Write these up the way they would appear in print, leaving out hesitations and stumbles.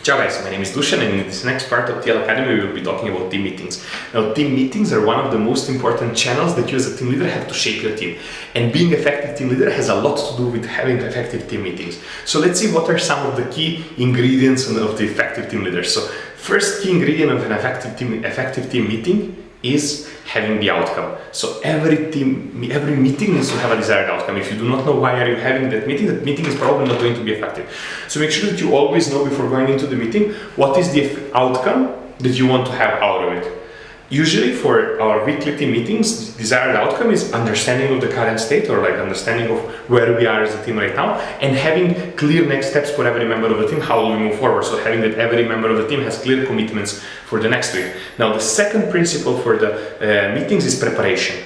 Ciao guys, my name is Dusan, and in this next part of TL Academy we will be talking about team meetings. Now, team meetings are one of the most important channels that you as a team leader have to shape your team. And being effective team leader has a lot to do with having effective team meetings. So let's see what are some of the key ingredients of the effective team leader. So first key ingredient of an effective team meeting is having the outcome. So every meeting needs to have a desired outcome. If you do not know why are you having that meeting is probably not going to be effective. So make sure that you always know before going into the meeting what is the outcome that you want to have out of it. Usually for our weekly team meetings, desired outcome is understanding of the current state, or like understanding of where we are as a team right now, and having clear next steps for every member of the team, how we move forward. So having that every member of the team has clear commitments for the next week. Now the second principle for the meetings is preparation.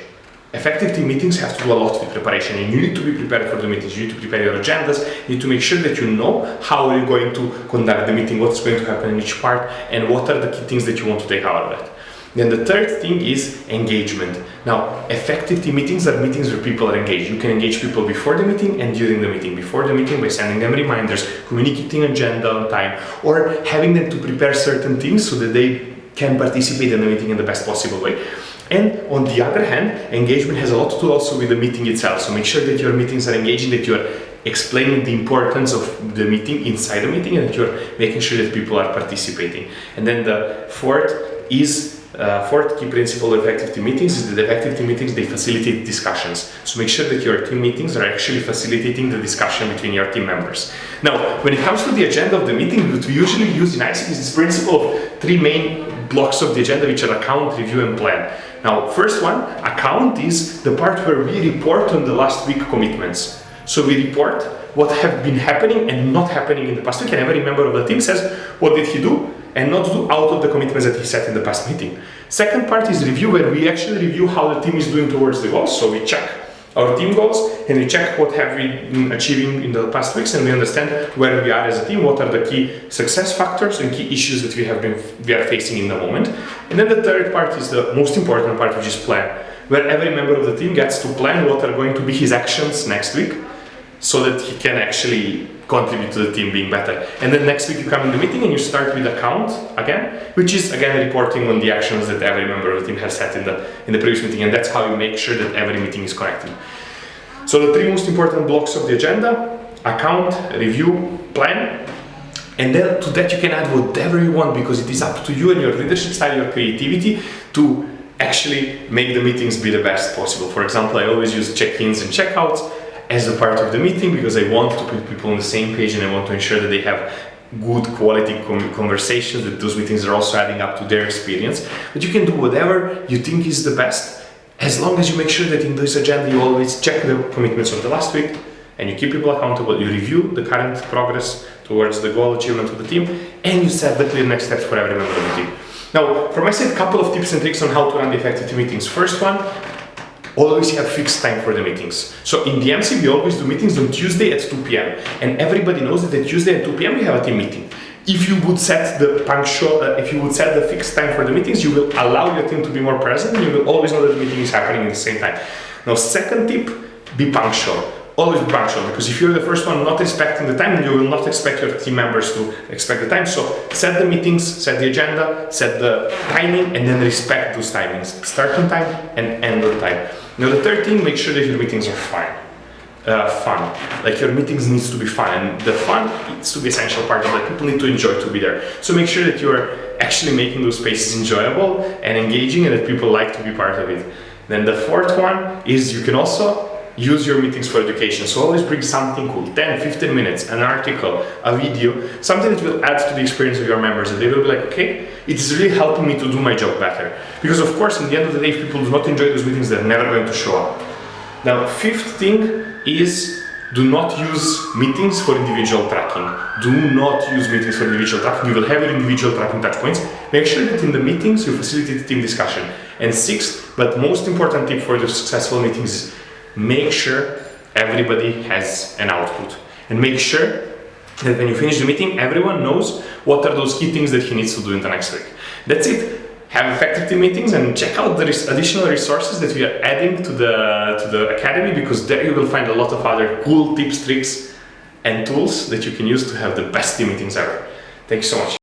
Effective team meetings have to do a lot with preparation, and you need to be prepared for the meetings. You need to prepare your agendas. You need to make sure that you know how you're going to conduct the meeting, what's going to happen in each part, and what are the key things that you want to take out of it. Then the third thing is engagement. Now, effective team meetings are meetings where people are engaged. You can engage people before the meeting and during the meeting. Before the meeting by sending them reminders, communicating agenda on time, or having them to prepare certain things so that they can participate in the meeting in the best possible way. And on the other hand, engagement has a lot to do also with the meeting itself. So make sure that your meetings are engaging, that you're explaining the importance of the meeting inside the meeting, and that you're making sure that people are participating. And then the fourth key principle of effective team meetings is that effective team meetings, they facilitate discussions. So make sure that your team meetings are actually facilitating the discussion between your team members. Now, when it comes to the agenda of the meeting, what we usually use in ICT is this principle of three main blocks of the agenda, which are account, review, and plan. Now, first one, account, is the part where we report on the last week commitments. So we report what have been happening and not happening in the past week, and every member of the team says what did he do and not do out of the commitments that he set in the past meeting. Second part is review, where we actually review how the team is doing towards the goals. So we check our team goals and we check what have we been achieving in the past weeks, and we understand where we are as a team, what are the key success factors and key issues that we are facing in the moment. And then the third part is the most important part, which is plan, where every member of the team gets to plan what are going to be his actions next week, so that he can actually contribute to the team being better. And then next week you come in the meeting and you start with account again, which is again reporting on the actions that every member of the team has set in the previous meeting, and that's how you make sure that every meeting is connected. So the three most important blocks of the agenda: account, review, plan. And then to that you can add whatever you want, because it is up to you and your leadership style, your creativity, to actually make the meetings be the best possible. For example, I always use check-ins and check-outs as a part of the meeting, because I want to put people on the same page and I want to ensure that they have good quality conversations, that those meetings are also adding up to their experience. But you can do whatever you think is the best, as long as you make sure that in this agenda you always check the commitments of the last week and you keep people accountable, you review the current progress towards the goal achievement of the team, and you set the clear next steps for every member of the team. Now, from my side, a couple of tips and tricks on how to run the effective team meetings. First one, always have fixed time for the meetings. So in the MC, we always do meetings on Tuesday at 2 p.m. And everybody knows that at Tuesday at 2 p.m. we have a team meeting. If you would set the fixed time for the meetings, you will allow your team to be more present, and you will always know that the meeting is happening at the same time. Now, second tip, be punctual. Always be punctual, because if you're the first one not respecting the time, you will not expect your team members to respect the time. So set the meetings, set the agenda, set the timing, and then respect those timings. Start on time and end on time. Now the third thing, make sure that your meetings are fun. Like your meetings needs to be fun, and the fun needs to be essential part of it. People need to enjoy to be there. So make sure that you're actually making those spaces enjoyable and engaging, and that people like to be part of it. Then the fourth one is you can also use your meetings for education. So always bring something cool, 10, 15 minutes, an article, a video, something that will add to the experience of your members, and they will be like, okay, it's really helping me to do my job better. Because of course, in the end of the day, if people do not enjoy those meetings, they're never going to show up. Now, fifth thing is, do not use meetings for individual tracking. Do not use meetings for individual tracking. You will have your individual tracking touch points. Make sure that in the meetings you facilitate team discussion. And sixth, but most important tip for the successful meetings is, make sure everybody has an output, and make sure that when you finish the meeting, everyone knows what are those key things that he needs to do in the next week. That's it. Have effective team meetings, and check out the additional resources that we are adding to the academy, because there you will find a lot of other cool tips, tricks, and tools that you can use to have the best team meetings ever. Thanks so much.